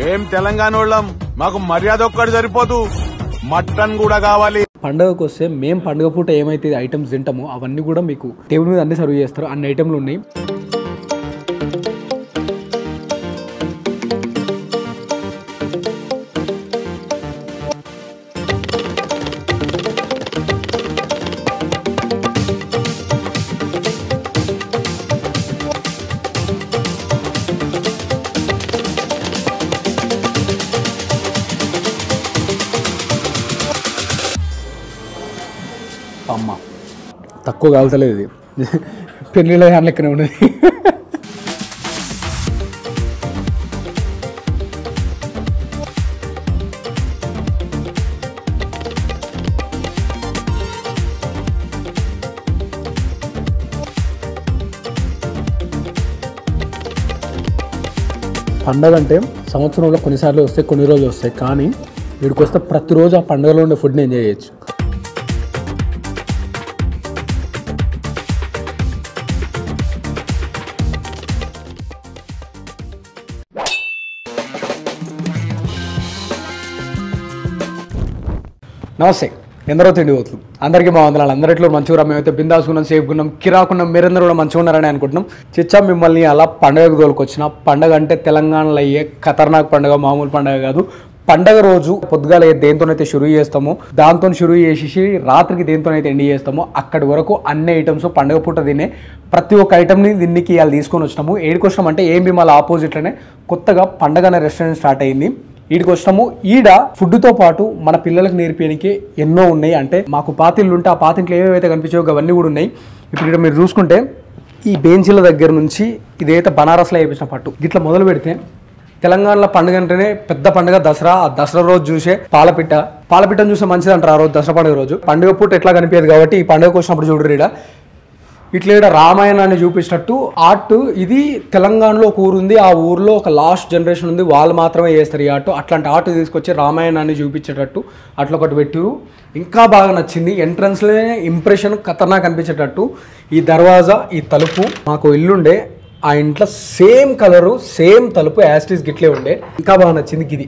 మేం తెలంగాణ వాళ్ళం, మాకు మర్యాద ఒక్కటి సరిపోదు, మటన్ కూడా కావాలి. పండుగకు వస్తే మేము పండుగ పూట ఏమైతే ఐటమ్స్ తింటామో అవన్నీ కూడా మీకు టేబుల్ మీద అన్ని సర్వ్ చేస్తారు. అన్ని ఐటమ్లు ఉన్నాయి. అమ్మ తక్కువ కాలుతలేదు, ఇది పెళ్ళిళ్ళ హ్యాండ్ లెక్కనే ఉన్నది. పండగ అంటే సంవత్సరంలో కొన్నిసార్లు వస్తాయి, కొన్ని రోజులు వస్తాయి. కానీ వీడికి వస్తే ప్రతిరోజు ఆ పండుగలో ఉండే ఫుడ్ని ఎంజాయ్ చేయొచ్చు. నమస్తే, ఎందరో తిండి పోతులు అందరికీ బాగుంది. అందరిలో మంచిగా మేమైతే బిందాసుకున్నాం, సేఫ్గా కిరాకున్నాం. మీరందరూ కూడా మంచిగా ఉన్నారని అనుకుంటున్నాం. చిచ్చా మిమ్మల్ని అలా పండగకు తోలుకొచ్చిన. పండగ అంటే తెలంగాణలో అయ్యే ఖతర్నాక్ పండుగ, మామూలు పండుగ కాదు. పండగ రోజు పొద్దుగాల దేంతోనైతే షురూ చేస్తామో దాంతో షురూ చేసేసి రాత్రికి దేంతోనైతే ఎండి చేస్తామో అక్కడి వరకు అన్ని ఐటమ్స్ పండగ పూట తినే ప్రతి ఒక్క ఐటమ్ని దీనికి ఇవాళ తీసుకొని వచ్చినాము. ఏడికి వచ్చినాం అంటే ఏం మళ్ళీ ఆపోజిట్లోనే కొత్తగా పండగ అనే రెస్టారెంట్ స్టార్ట్ అయింది. ఈడికి వచ్చినాము. ఈడ ఫుడ్తో పాటు మన పిల్లలకు నేర్పేయడానికి ఎన్నో ఉన్నాయి. అంటే మాకు పాతిళ్ళు ఉంటే ఆ పాతింట్లో ఏవైతే కనిపించాయో అవన్నీ కూడా ఉన్నాయి. ఇప్పుడు ఇక్కడ మీరు చూసుకుంటే ఈ బెంచీల దగ్గర నుంచి ఇదైతే బనారస్లో వేయించిన పట్టు ఇట్లా మొదలు పెడితే తెలంగాణలో పండుగ అంటేనే పెద్ద పండుగ దసరా. ఆ దసరా రోజు చూసే పాలపిట్టను చూసే మంచిది అంటారు. ఆ రోజు దసరా పండుగ రోజు పండుగ పూట ఎట్లా కనిపించదు కాబట్టి ఈ పండుగకు వచ్చినప్పుడు చూడరు. ఇట్లా ఇక్కడ రామాయణాన్ని చూపించినట్టు ఆర్ట్ ఇది తెలంగాణలో ఒక ఊరు ఉంది. ఆ ఊర్లో ఒక లాస్ట్ జనరేషన్ ఉంది, వాళ్ళు మాత్రమే చేస్తారు ఈ ఆర్ట్. అట్లాంటి ఆర్ట్ తీసుకొచ్చి రామాయణాన్ని చూపించేటట్టు అట్లా ఒకటి పెట్టారు. ఇంకా బాగా నచ్చింది. ఎంట్రన్స్లోనే ఇంప్రెషన్ ఖతర్నాక్ అనిపించేటట్టు ఈ దర్వాజా, ఈ తలుపు. మాకు ఇల్లుండే ఆ ఇంట్లో సేమ్ కలరు, సేమ్ తలుపు యాస్టీస్ గిట్లే ఉండే. ఇంకా బాగా నచ్చింది. ఇది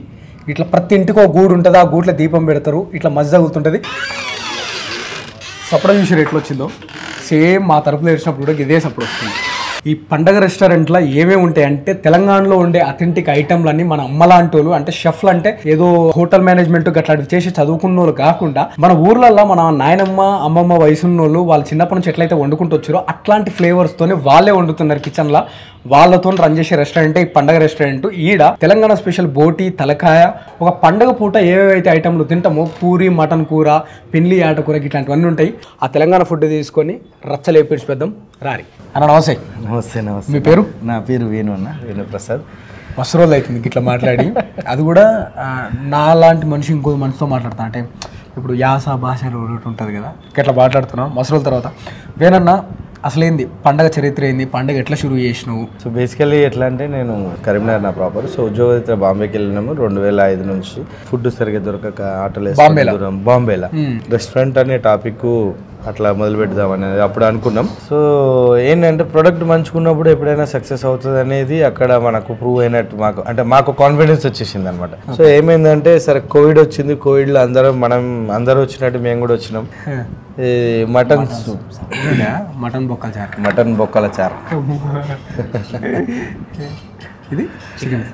ఇట్లా ప్రతి ఇంటికి ఒక గూడు ఉంటుంది, ఆ గూట్లో దీపం పెడతారు, ఇట్లా మజ్జ తగులుతుంటుంది. సపడ చూసారు ఎట్లా వచ్చిందో సేమ్ మా తరపున తెరిచినప్పుడు కూడా ఇదే సప్పుడు వస్తుంది. ఈ పండగ రెస్టారెంట్లో ఏమేమి ఉంటాయి అంటే తెలంగాణలో ఉండే అథెంటిక్ ఐటమ్లన్నీ మన అమ్మలాంటి వాళ్ళు, అంటే షెఫ్లు, అంటే ఏదో హోటల్ మేనేజ్మెంట్ అట్లాంటివి చేసి చదువుకున్న వాళ్ళు కాకుండా మన ఊర్లలో మన నాయనమ్మ అమ్మమ్మ వయసున్న వాళ్ళు వాళ్ళు చిన్నప్పటి నుంచి ఎట్లయితే వండుకుంటూ వచ్చారో అట్లాంటి ఫ్లేవర్స్తోనే వాళ్ళే వండుతున్నారు కిచెన్లో. వాళ్ళతో రన్ చేసే రెస్టారెంట్ ఈ పండగ రెస్టారెంట్. ఈడ తెలంగాణ స్పెషల్ బోటి, తలకాయ, ఒక పండగ పూట ఏవేవైతే ఐటమ్లు తింటామో పూరి, మటన్ కూర, పెళ్లి ఆటకూర ఇట్లాంటివన్నీ ఉంటాయి. ఆ తెలంగాణ ఫుడ్ తీసుకొని రచ్చలేపేసి పెద్దాం రారి. అన్న నమస్తే. నమస్తే. నమస్తే. మీ పేరు? నా పేరు వేణు అన్న, వేణు ప్రసాద్. మస్తు రోజులు అవుతుంది ఇట్లా మాట్లాడి. అది కూడా నాలాంటి మనిషి ఇంకో మనిషితో మాట్లాడతా. అంటే ఇప్పుడు యాస భాష ఒకటి ఉంటుంది కదా, ఇట్లా మాట్లాడుతున్నాం మస్తు రోజుల తర్వాత. వేనన్నా అసలేంది పండగ చరిత్ర ఏంది, పండగ ఎట్లా షురూ చేసినావు? సో బేసికలీ ఎట్లా అంటే నేను కరీంనగర్ నా ప్రాపర్. సో ఉద్యోగరీత్యా బాంబేకి వెళ్ళినాము 2005 నుంచి. ఫుడ్ సరిగ్గా దొరకక ఆటోలు బాంబేలా రెస్టారెంట్ అనే టాపిక్ అట్లా మొదలు పెడదాం అనేది అప్పుడు అనుకున్నాం. సో ఏంటంటే ప్రొడక్ట్ మంచుకున్నప్పుడు ఎప్పుడైనా సక్సెస్ అవుతుంది అనేది అక్కడ మనకు ప్రూవ్ అయినట్టు మాకు కాన్ఫిడెన్స్ వచ్చేసింది అనమాట. సో ఏమైందంటే సరే కోవిడ్ వచ్చింది. కోవిడ్లో అందరూ వచ్చినట్టు మేము కూడా వచ్చినాం. మటన్ బొక్కల చారు ఇది చికెన్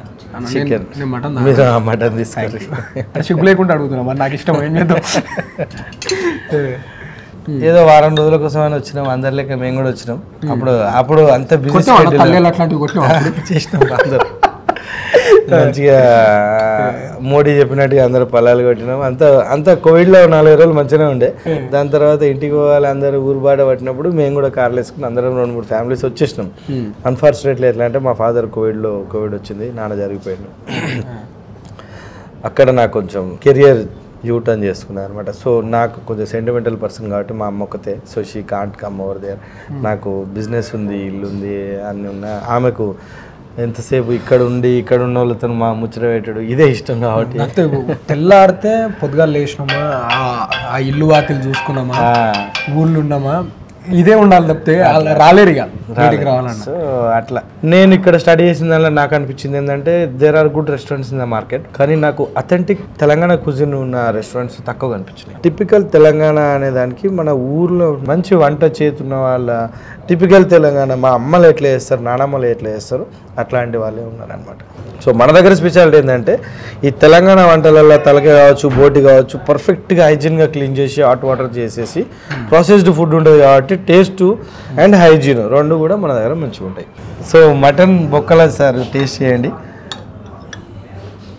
మీరు మటన్ తీసుకోండి. సిగ్గు లేకుండా అడుగుతున్నా, మరి నాకు ఇష్టం. ఏం చేద్దాం, ఏదో వారం రోజుల కోసం అని వచ్చినాం. అందరి లెక్క మేము కూడా వచ్చినాం. అప్పుడు అంత బిజీ చేసినాం. అందరూ మంచిగా మోడీ చెప్పినట్టుగా అందరూ పొలాలు కొట్టినాం. అంత కోవిడ్లో 4 రోజులు మంచిగానే ఉండే. దాని తర్వాత ఇంటికి పోవాలి, అందరూ ఊరు బాట పట్టినప్పుడు మేము కూడా కార్లు వేసుకుని అందరం 2-3 ఫ్యామిలీస్ వచ్చేసినాం. అన్ఫార్చునేట్లీ ఎట్లా అంటే మా ఫాదర్ కోవిడ్ వచ్చింది, నాన్న జరిగిపోయాడు. అక్కడ నాకు కొంచెం కెరియర్ యూటర్న్ చేసుకున్నాను అనమాట. సో నాకు కొంచెం సెంటిమెంటల్ పర్సన్ కాబట్టి మా అమ్మ ఒకతే. So she can't come over there. నాకు బిజినెస్ ఉంది, ఇల్లు ఉంది, అన్నీ ఉన్నా. ఆమెకు ఎంతసేపు ఇక్కడ ఉన్న వాళ్ళతో మా ముచ్చట పెట్టాడు ఇదే ఇష్టం కాబట్టి తెల్లాడితే పొద్దుగా లేచినామా, ఆ ఇల్లు వాకిలు చూసుకున్నామా, ఊళ్ళు ఉన్నామా, ఇదే ఉండాలి తప్పితే వాళ్ళు రాలేరు ఇక బయటికి రావాలన్న. సో అట్లా నేను ఇక్కడ స్టడీ చేసిన దానిలో నాకు అనిపించింది ఏంటంటే there are good restaurants in the market, కానీ నాకు అథెంటిక్ తెలంగాణ కుజిన్ ఉన్న రెస్టారెంట్స్ తక్కువ కనిపించినాయి. టిపికల్ తెలంగాణ అనే దానికి మన ఊర్లో మంచి వంట చేతున్న వాళ్ళ టిపికల్ తెలంగాణ మా అమ్మలు ఎట్లా చేస్తారు, నానమ్మలు ఎట్లా చేస్తారు అట్లాంటి వాళ్ళే ఉన్నారనమాట. సో మన దగ్గర స్పెషాలిటీ ఏంటంటే ఈ తెలంగాణ వంటలలో తలకాయ కావచ్చు, బోటి కావచ్చు, పర్ఫెక్ట్గా హైజీన్గా క్లీన్ చేసి హాట్ వాటర్ చేసేసి ప్రాసెస్డ్ ఫుడ్ ఉంటుంది కాబట్టి టేస్ట్ అండ్ హైజీన్ రెండు కూడా మన దగ్గర మంచిగా ఉంటాయి. సో మటన్ బొక్కల సార్ టేస్ట్ చేయండి.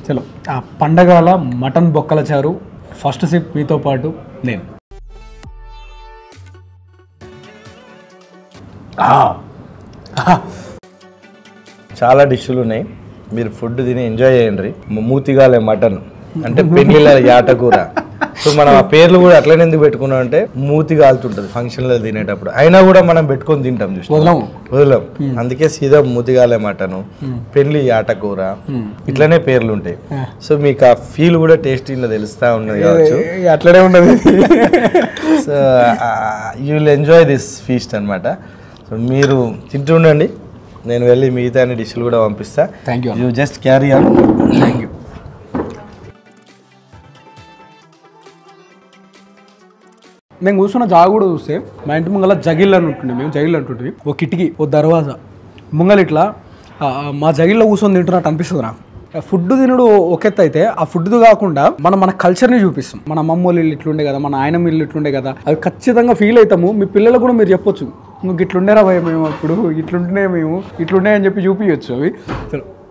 చలో ఆ పండగల మటన్ బొక్కల చారు ఫస్ట్ సిప్ మీతో పాటు నేను. చాలా డిష్లు ఉన్నాయి, మీరు ఫుడ్ తిని ఎంజాయ్ చేయండి. మూతిగాలే మటన్ అంటే పెళ్ళిళ్ళ యాటకూర. సో మనం ఆ పేర్లు కూడా అట్లనే ఎందుకు పెట్టుకున్నాం అంటే మూతి కాలుతుంటుంది ఫంక్షన్లో తినేటప్పుడు, అయినా కూడా మనం పెట్టుకొని తింటాం చూసి వదలం. అందుకే సీదా మూతిగాలే మటను, పెళ్లి యాటకూర ఇట్లనే పేర్లు ఉంటాయి. సో మీకు ఆ ఫీల్ కూడా టేస్టీలో తెలుస్తా ఉన్నది కావచ్చు, అట్లనే ఉండదు. So you will enjoy this feast అనమాట. సో మీరు తింటూ ఉండండి, నేను వెళ్ళి మిగతా అన్ని డిష్లు కూడా పంపిస్తా. Thank you. You just carry on. Thank you. నేను కూర్చున్న జాగ కూడా చూస్తే మా ఇంటి ముంగల జగిళ్ళు అని ఉంటుండే, మేము జగిళ్ళు అంటుంటే ఓ కిటికీ ఓ దర్వాజా ముంగలు ఇట్లా మా జగిల్లో కూర్చొని తింటున్నట్టు అనిపిస్తుంది నాకు. ఫుడ్ తినడు ఒక ఎత్తు అయితే ఆ ఫుడ్ కాకుండా మనం మన కల్చర్ని చూపిస్తాం. మన అమ్మమ్మ వాళ్ళు ఇట్లుండే కదా, మన నాయనమ్మ ఇల్లు ఇట్లుండే కదా, అది ఖచ్చితంగా ఫీల్ అవుతాము. మీ పిల్లలకు కూడా మీరు చెప్పొచ్చు, నువ్వు ఇట్లుండేరా భయ మేము అప్పుడు ఇట్లుంటే మేము ఇట్లుండే అని చెప్పి చూపించచ్చు అవి.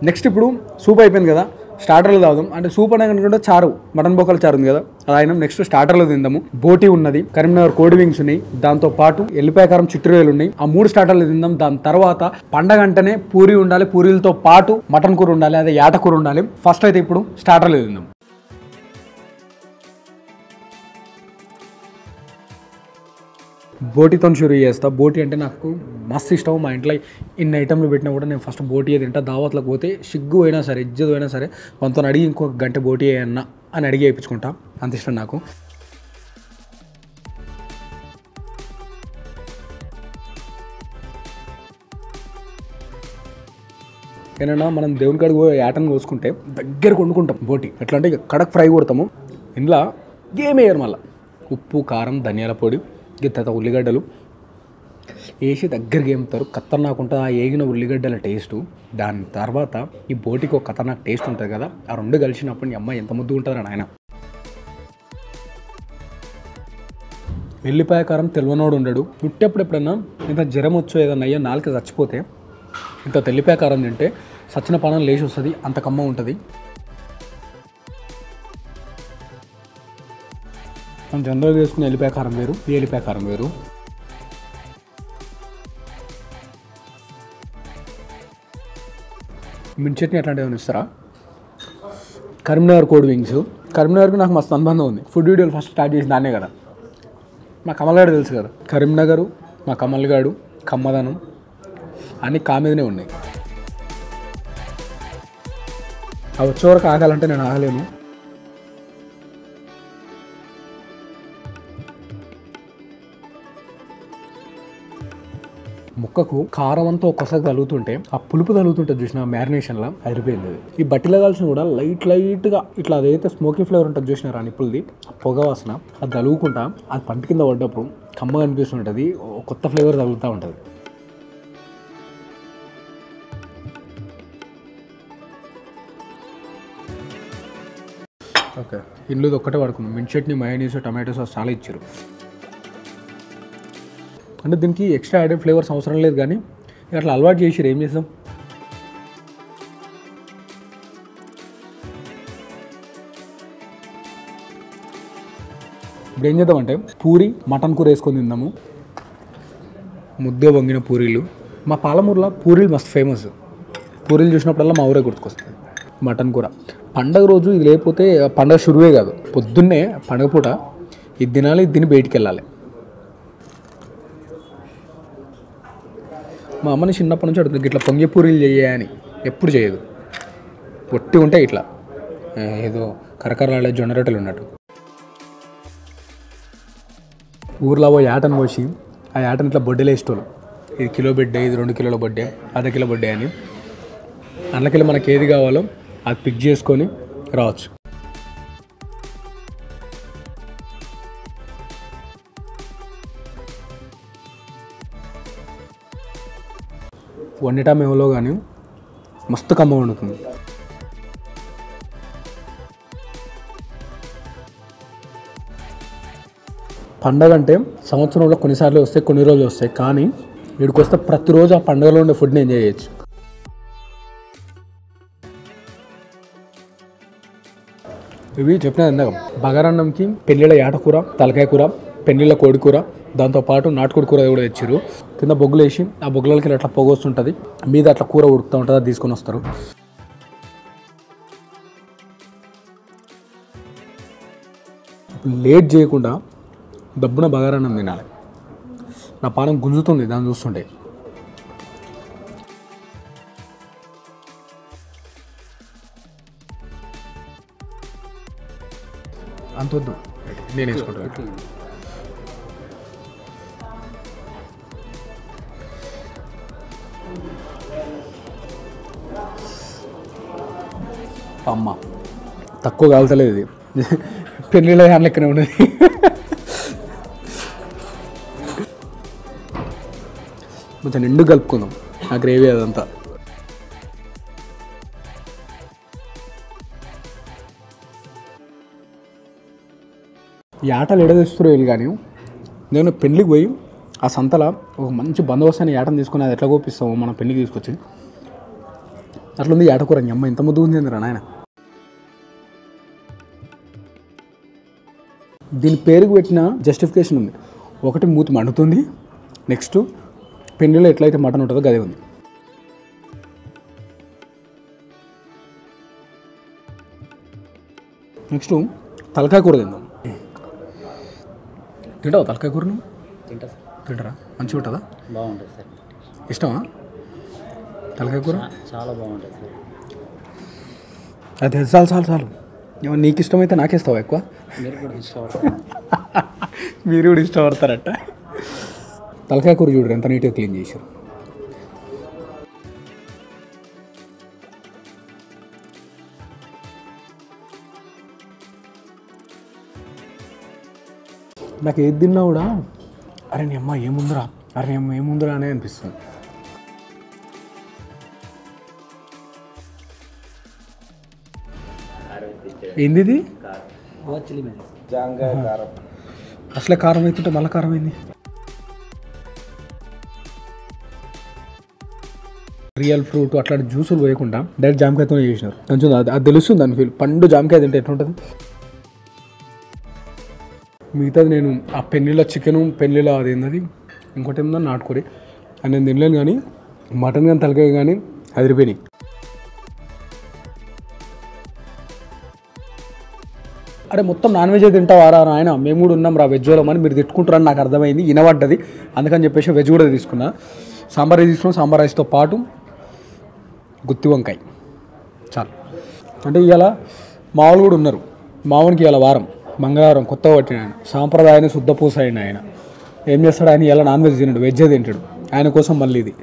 నెక్స్ట్ ఇప్పుడు సూప్ అయిపోయింది కదా, స్టార్టర్లు తాగుదాం. అంటే సూప్ అనే కనుకుంటే చారు, మటన్ బొక్కల చారు ఉంది కదా అది అయినా. నెక్స్ట్ స్టార్టర్లు తిందాము. బోటి ఉన్నది, కరీంనగర్ కోడి వింగ్స్ ఉన్నాయి, దాంతో పాటు ఎల్లిపాయ కారం చిట్టురొయ్యలు ఉన్నాయి. ఆ 3 స్టార్టర్లు తిందాం. దాని తర్వాత పండగ అంటేనే పూరి ఉండాలి, పూరీలతో పాటు మటన్ కూర ఉండాలి, అదే యాట కూర ఉండాలి. ఫస్ట్ అయితే ఇప్పుడు స్టార్టర్లు తిందాం. బోటితో షురూ చేస్తా. బోటి అంటే నాకు మస్తు ఇష్టం. మా ఇంట్లో ఇన్ని ఐటమ్లు పెట్టినా కూడా నేను ఫస్ట్ బోటీ తింటా. దావత్లకు పోతే సిగ్గు అయినా సరే, ఇజ్జత్ అయినా సరే మనతో అడిగి ఇంకొక గంట బోటీ అన్నా అని అడిగి వేయించుకుంటా, అంత ఇష్టం నాకు. ఏమన్నా మనం దేవుని కాడికి పోయి యాటను కోసుకుంటే దగ్గర వండుకుంటాం బోటి. ఎట్లా అంటే ఇక కడక్ ఫ్రై కొడతాము. ఇంట్లో ఏమేయరు, మళ్ళీ ఉప్పు, కారం, ధనియాల పొడి, తర్వాత ఉల్లిగడ్డలు వేసి దగ్గరికి ఏముతారు. ఖతర్నాక్ ఉంటుంది ఆ ఏగిన ఉల్లిగడ్డల టేస్టు. దాని తర్వాత ఈ బోటికి ఒక ఖతర్నాక్ టేస్ట్ ఉంటుంది కదా, ఆ రెండు కలిసినప్పుడు నీ అమ్మాయి ఎంత ముద్దు ఉంటుందని ఆయన. ఎల్లిపాయ కారం తెల్వనోడు ఉండడు. పుట్టేప్పుడు ఎప్పుడన్నా ఇంత జ్వరం వచ్చో ఏదన్నా అయ్యా నాలుక చచ్చిపోతే ఇంత తెల్లిపాయ కారం తింటే సచ్చిన పానం లేచి వస్తుంది, అంత కమ్మ ఉంటుంది. మనం జనరల్గా వేసుకునే ఎల్లిపాయ కారం వేరు, ఈ ఎల్లిపాయ కారం వేరు. మిర్చి చట్నీ అట్లాంటివి ఏమైనా ఇస్తారా? కరీంనగర్ కోడి వింగ్స్. కరీంనగర్కి నాకు మస్తు అనుబంధం ఉంది. ఫుడ్ వీడియోలు ఫస్ట్ స్టార్ట్ చేసి దాన్నే కదా. మా కమల్గాడు తెలుసు కదా, కరీంనగరు, మా కమల్గాడు, కమ్మదనం అన్నీ కామీదనే ఉన్నాయి. అవి వచ్చే వరకు ఆగాలంటే నేను ఆగలేను. ముక్కకు కారం అంతా ఒక్కసారి తగులుతుంటే ఆ పులుపు తగులుతుంటే చూసిన మ్యారినేషన్లో అయిపోయింది. ఈ బట్టిలో కాల్సిన కూడా లైట్గా ఇట్లా అదైతే స్మోకీ ఫ్లేవర్ ఉంటుంది చూసినారా నిప్పులది, ఆ పొగ వాసన అది తగులుకుంటా అది పంట కింద పడ్డప్పుడు కమ్మగా అనిపిస్తుంటుంది, కొత్త ఫ్లేవర్ తగులుతూ ఉంటుంది. ఓకే, ఇల్లుది ఒక్కటే పడుకున్నాం. మిర్చి చట్నీ, మయోనీస్, టమాటో సాస్ చాలా ఇచ్చారు. అంటే దీనికి ఎక్స్ట్రా యాడెడ్ ఫ్లేవర్స్ అవసరం లేదు, కానీ అట్లా అలవాటు చేసిరు, ఏం చేస్తాం. ఇప్పుడు ఏం చేద్దామంటే పూరి, మటన్ కూర వేసుకొని తిందాము. ముద్ద వంగిన పూరీలు. మా పాలమూరులో పూరీలు మస్తు ఫేమస్. పూరీలు చూసినప్పుడల్లా మా ఊరే గుర్తుకొస్తుంది. మటన్ కూర పండగ రోజు ఇది లేకపోతే పండగ షురువే కాదు. పొద్దున్నే పండగ పూట ఇది తినాలి, ఇది తిని బయటికి వెళ్ళాలి. మా అమ్మని చిన్నప్పటి నుంచి అడుగుతుంది ఇట్లా పొంగే పూరీలు చేయని, ఎప్పుడు చేయదు. పొట్టి ఉంటే ఇట్లా ఏదో కరకరాలే జొన్న రొట్టెలు ఉన్నట్టు. ఊర్లో పోయి ఆటను పోసి ఆ యాటని ఇట్లా బొడ్డేలో వేసేటోళ్ళు. ఇది కిలో బొడ్డే, ఇది 2 కిలోల బొడ్డే, అర్ధ కిలో బొడ్డే అని. అందులోకెళ్ళి మనకి ఏది కావాలో అది పిక్ చేసుకొని రావచ్చు. వండటం ఏమో కానీ మస్తు కమ్మ వండుతుంది. పండగ అంటే సంవత్సరంలో కొన్నిసార్లు వస్తాయి, కొన్ని రోజులు వస్తాయి. కానీ వీడికి వస్తే ప్రతిరోజు ఆ పండుగలో ఉండే ఫుడ్ని ఎంజాయ్ చేయొచ్చు. ఇవి చెప్పిన ఇందాక బగారన్నంకి పెళ్ళిళ్ళ యాటకూర, తలకాయ కూర, పెళ్ళిళ్ళ కోడి కూర, దాంతోపాటు నాటుకోడి కూర కూడా తెచ్చారు. కింద బొగ్గులు వేసి ఆ బొగ్గులకి అట్లా పొగ వస్తుంటుంది, మీద అట్లా కూర ఉడుకుతూ ఉంటుంది, అది తీసుకొని వస్తారు. లేట్ చేయకుండా దబ్బున బగారన్నం తినాలి. నా పానం గుంజుతుంది దాన్ని చూస్తుంటే. అంత వద్దు, నేను వేసుకుంటాను. అమ్మ తక్కువ కాలుతలేదు, ఇది పెళ్ళిళ్ళ హ్యాండ్ లెక్కనే ఉన్నది. కొంచెం నిండు కలుపుకుందాం ఆ గ్రేవీ అదంతా. ఈ ఆటలు ఎడదీస్తారు వీళ్ళు. కానీ నేను పెళ్ళికి పోయి ఆ సంతలో ఒక మంచి బందోబస్తు అని ఆటను తీసుకుని అది ఎట్లా కోపిస్తాము మనం పెళ్ళికి తీసుకొచ్చి, అట్లుంది ఆటకూర. అమ్మ ఇంత ముద్దు ఉంది అందరా నాయన. దీని పేరుకు పెట్టిన జస్టిఫికేషన్ ఉంది. ఒకటి మూతి మండుతుంది, నెక్స్ట్ పెళ్ళిలో ఎట్లయితే మటన్ ఉంటుందో గదే ఉంది. నెక్స్ట్ తలకాయ కూర తిందాం. తింటావా తలకాయ కూరను? తింటారా? మంచిగా ఉంటుందా? బాగుంటుంది సార్. ఇష్టమా తలకాయ కూర? చాలా బాగుంటుంది సార్. అది చాలు చాలు చాలు. ఏమన్నా నీకు ఇష్టమైతే నాకేస్తావా ఎక్కువ? మీరు కూడా ఇష్టపడతారు. మీరు కూడా ఇష్టపడతారట. తలకాయ కూర చూడరు ఎంత నీట్గా క్లీన్ చేశారు. నాకు ఏది తిన్నా కూడా అరే నీ అమ్మ ఏముందిరా, అరే నీ అమ్మ ఏముందిరా అనే అనిపిస్తుంది. ఏంది ఇది? అసలే కారం అవుతుంటే మళ్ళీ కారం అయింది. రియల్ ఫ్రూట్ అట్లాంటి జ్యూసులు వేయకుండా డైరెక్ట్ జామకాయతో చేసినారు. కొంచెం అది తెలుస్తుంది దాని ఫీల్. పండు జామకాయ తింటే ఎట్లుంటుంది. మిగతాది నేను ఆ పెళ్ళిలో చికెను, పెళ్ళిలో అది ఏంటది ఇంకోటి ఏమన్నా నాటుకోరి అని నేను తినలేను. కానీ మటన్ కానీ తలకాయ కానీ అదిరిపోయినాయి. అరే మొత్తం నాన్ వెజ్ తింటావారా ఆయన, మేము కూడా ఉన్నాం రా వెజ్లో అని మీరు తిట్టుకుంటారని నాకు అర్థమైంది, వినబడ్డది. అందుకని చెప్పేసి వెజ్ కూడా తీసుకున్నా. సాంబార్ రైస్ తీసుకున్నాం. సాంబార్ రైస్తో పాటు గుత్తి వంకాయ చాలు. అంటే ఇవాళ మామూలు కూడా ఉన్నారు. మామూలుకి ఇవాళ వారం మంగళవారం కొత్తగా పట్టిన ఆయన సాంప్రదాయాన్ని శుద్ధపూస అయిన ఆయన ఏం చేస్తాడు, ఆయన ఇలా నాన్ వెజ్ తినడు, వెజ్జే తింటాడు. ఆయన కోసం మళ్ళీ ఇది.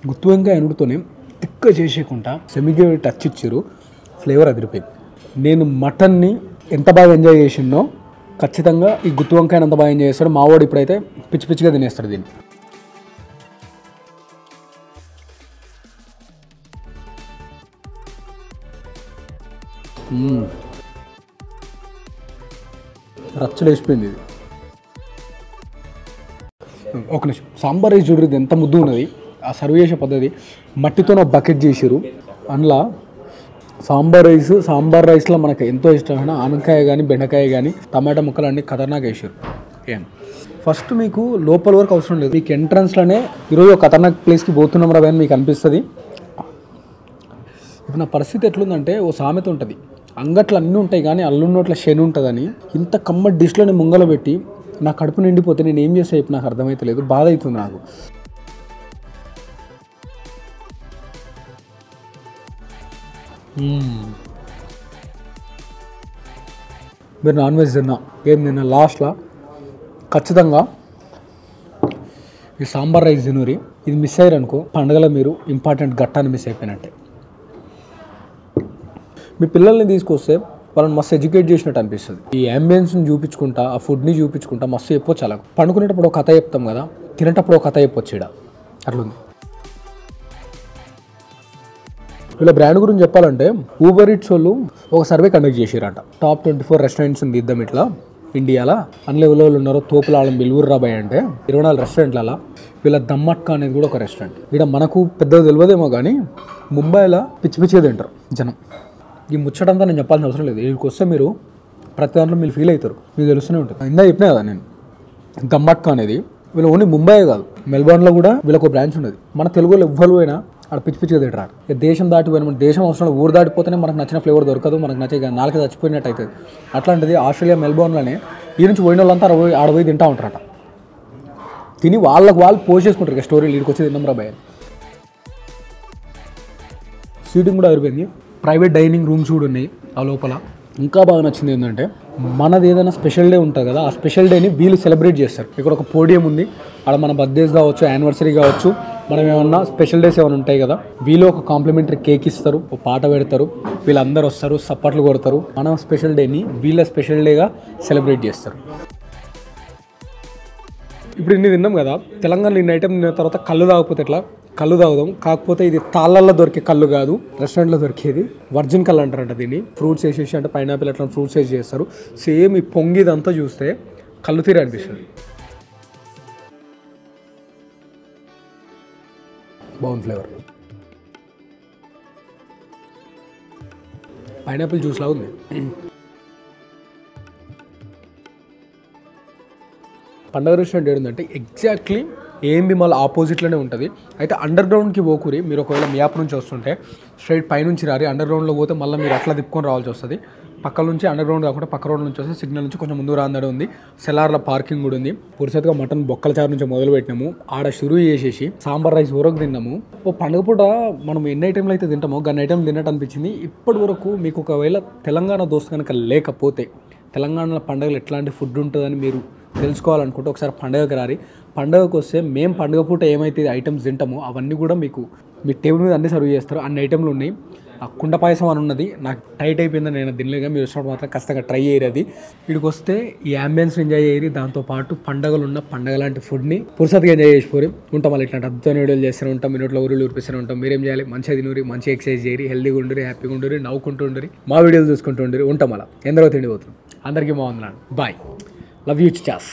గుత్తి వంకాయ ఎనుడుతోనే తిక్క చేసేయకుండా సెమిగే టచ్ ఇచ్చారు, ఫ్లేవర్ అదిరిపోయింది. నేను మటన్ని ఎంత బాగా ఎంజాయ్ చేసినో ఖచ్చితంగా ఈ గుత్తి వంకాయని అంత బాగా ఎంజాయ్ చేస్తాడు. మావాడు ఇప్పుడైతే పిచ్చి పిచ్చిగా తినేస్తాడు దీన్ని. రచ్చలు వేసిపోయింది ఇది. ఒక నిమిషం, సాంబార్ రైస్ చూడరు ఎంత ముద్దు ఉన్నది. ఆ సర్వ్ చేసే పద్ధతి మట్టితో ఒక బకెట్ చేసారు. అందులో సాంబార్ రైస్లో మనకు ఎంతో ఇష్టమైన ఆనకాయ కానీ బెండకాయ కానీ టమాటా ముక్కలు అన్నీ ఖతర్నాక్ వేసారు. ఏం ఫస్ట్ మీకు లోపల వరకు అవసరం లేదు, మీకు ఎంట్రన్స్లోనే ఈరోజు ఒక ఖతర్నాక్ ప్లేస్కి పోతున్నాం రా అని మీకు అనిపిస్తుంది. ఇప్పుడు నా పరిస్థితి ఎట్లుందంటే, ఓ సామెత ఉంటుంది, అంగట్లు అన్నీ ఉంటాయి కానీ అల్లున్నోట్ల శని ఉంటుందని. ఇంత కమ్మటి డిష్లోని ముంగల పెట్టి నా కడుపు నిండిపోతే నేను ఏం చేస్తే ఇప్పుడు నాకు అర్థమవుతలేదు, బాధ అవుతుంది నాకు. మీరు నాన్ వెజ్ తిన్నా ఏం తిన్నా లాస్ట్లో ఖచ్చితంగా ఈ సాంబార్ రైస్ తినూరి ఇది మిస్ అయ్యారనుకో పండుగలో మీరు ఇంపార్టెంట్ ఘట్టాన్ని మిస్ అయిపోయినట్టే. మీ పిల్లల్ని తీసుకొస్తే వాళ్ళని మస్తు ఎడ్యుకేట్ చేసినట్టు అనిపిస్తుంది. ఈ అంబియన్స్ని చూపించుకుంటా ఆ ఫుడ్ని చూపించుకుంటా మస్తు చెప్పొచ్చు. అలా పండుకునేటప్పుడు ఒక కథ చెప్తాం కదా, తినేటప్పుడు ఒక కథ చెప్పొచ్చు. ఇక్కడ అట్లుంది. వీళ్ళ బ్రాండ్ గురించి చెప్పాలంటే ఊబర్ ఈట్స్ వాళ్ళు ఒక సర్వే కండక్ట్ చేసిరట. టాప్ 24 రెస్టారెంట్స్ని తీద్దాం ఇట్లా ఇండియాలో అన్ని లెవెల్లో ఉన్నారో తోపులాళ్ళం వెలుగురు రాబాయ్ అంటే 24 రెస్టారెంట్లలో వీళ్ళ దమ్మట్కా అనేది కూడా ఒక రెస్టారెంట్. ఇక్కడ మనకు పెద్దగా తెలియదేమో కానీ ముంబైలో పిచ్చి పిచ్చిగా తింటారు జనం. ఈ ముచ్చటంతా నేను చెప్పాల్సిన అవసరం లేదు. వీళ్ళకి వస్తే మీరు ప్రతి దాంట్లో మీరు ఫీల్ అవుతారు, మీకు తెలుస్తూనే ఉంటుంది. ఇందా చెప్పినా కదా నేను దమ్మట్కా అనేది వీళ్ళు ఓన్లీ ముంబైయే కాదు మెల్బోర్న్లో కూడా వీళ్ళకు బ్రాంచ్ ఉన్నది. మన తెలుగులో ఎవ్వరు పోయినా అక్కడ పిచ్చి పిచ్చిగా తింటారు. ఇక దేశం దాటిపోయిన మన దేశం అవసరం ఊరు దాటిపోతేనే మనకు నచ్చిన ఫ్లేవర్ దొరకదు, మనకు నచ్చే నాలుగు చచ్చిపోయినట్టు అవుతుంది. అట్లాంటిది ఆస్ట్రేలియా మెల్బోర్న్లోనే ఈ నుంచి పోయిన వాళ్ళంతా ఆడపోయి తింటూ ఉంటారట. తిని వాళ్ళకు వాళ్ళు పోస్ట్ చేసుకుంటారు ఇక స్టోరీలు వీడికి వచ్చి తిన్నాం రాబాయ్. సీటింగ్ కూడా అయిపోయింది. ప్రైవేట్ డైనింగ్ రూమ్స్ కూడా ఉన్నాయి ఆ లోపల. ఇంకా బాగా నచ్చింది ఏంటంటే మనది ఏదైనా స్పెషల్ డే ఉంటుంది కదా, ఆ స్పెషల్ డేని వీళ్ళు సెలబ్రేట్ చేస్తారు. ఇక్కడ ఒక పోడియం ఉంది, అక్కడ మన బర్త్డేస్ కావచ్చు, యానివర్సరీ కావచ్చు, మనం ఏమన్నా స్పెషల్ డేస్ ఏమైనా ఉంటాయి కదా, వీళ్ళు ఒక కాంప్లిమెంటరీ కేక్ ఇస్తారు, ఒక పాట పెడతారు, వీళ్ళందరూ వస్తారు, సప్పట్లు కొడతారు. మన స్పెషల్ డేని వీళ్ళ స్పెషల్ డేగా సెలబ్రేట్ చేస్తారు. ఇప్పుడు ఇన్ని తిన్నాం కదా, తెలంగాణలో ఇన్ని ఐటమ్ తిన్న తర్వాత కళ్ళు తాగకపోతే ఎట్లా? కళ్ళు తాగుదాం. కాకపోతే ఇది తాళ్ళల్లో దొరికే కళ్ళు కాదు, రెస్టారెంట్లో దొరికేది వర్జిన్ కళ్ళు అంటారంట దీన్ని. ఫ్రూట్స్ వేసేసి అంటే పైనాపిల్ అట్లా ఫ్రూట్స్ వేసి చేస్తారు. సేమ్ ఈ పొంగిదంతా చూస్తే కళ్ళు తీరే అనిపిస్తుంది. బాగుంది ఫ్లేవర్. పైనాపిల్ జ్యూస్ లాగా ఉంది. పండగ రెస్టారెంట్ ఏడుందంటే ఎగ్జాక్ట్లీ ఏఎంబి మాల్ ఆపోజిట్లోనే ఉంటుంది. అయితే అండర్ గ్రౌండ్కి పోకూరి. మీరు ఒకవేళ మ్యాప్ నుంచి వస్తుంటే స్ట్రైట్ పైనుంచి రారి, అండర్ గ్రౌండ్లో పోతే మళ్ళీ మీరు అట్లా తిప్పుకొని రావాల్సి వస్తుంది. పక్కల నుంచి అండర్ గ్రౌండ్ కాకుండా పక్క రోడ్ నుంచి వస్తే సిగ్నల్ నుంచి కొంచెం ముందు రాందడ ఉంది. సెలార్ల పార్కింగ్ కూడా ఉంది. పురుసతిగా మటన్ బొక్కల చారు నుంచి మొదలు పెట్టినాము, ఆడ షురూ చేసేసి సాంబార్ రైస్ వరకు తిన్నాము. ఓ పండుగ పూట మనం ఎన్ని ఐటెంలు అయితే తింటామో గన్ని ఐటెంలు తిన్నట్టు అనిపించింది. ఇప్పటి వరకు మీకు ఒకవేళ తెలంగాణ దోస్తు కనుక లేకపోతే టెలంగాణలో పండుగలు ఎట్లాంటి ఫుడ్ ఉంటుందని మీరు తెలుసుకోవాలనుకుంటే ఒకసారి పండుగకి రారి. పండుగకు వస్తే మేము పండుగ పూట ఏమైతే ఐటమ్స్ తింటామో అవన్నీ కూడా మీకు మీ టేబుల్ మీద అన్నీ సర్వ్ చేస్తారు. అన్ని ఐటెంలు ఉన్నాయి. ఆ కుండ పాయసం అని ఉన్నది, నాకు టైట్ అయిపోయిందని నేను తినలేగా. మీరు వచ్చినప్పుడు మాత్రం ఖచ్చితంగా ట్రై చేయరు. అది వీడికి వస్తే ఈ అంబియన్స్ ఎంజాయ్ చేయరు, దాంతోపాటు పండుగలు ఉన్న పండుగ లాంటి ఫుడ్ని పురుసతిగా ఎంజాయ్ చేసిపోయి ఉంటాం. మళ్ళీ ఇట్లాంటి అద్భుతమైన వీడియోలు చేస్తూనే ఉంటాం, మీ నోట్లో ఊరిలో ఊరిపిస్తూనే ఉంటాం. మీరేం చేయాలి? మంచిగా తినూరి, మంచిగా ఎక్సర్సైజ్ చేయరు, హెల్దీగా ఉండరు, హ్యాపీగా ఉండరు, నవ్వుకుంటూ ఉండరు, మా వీడియోలు చూసుకుంటూ ఉండరు. ఉంటాం అలా ఎందరో తిండిపోతుంది. అందరికీ బాగుంది. Bye, love you chaas.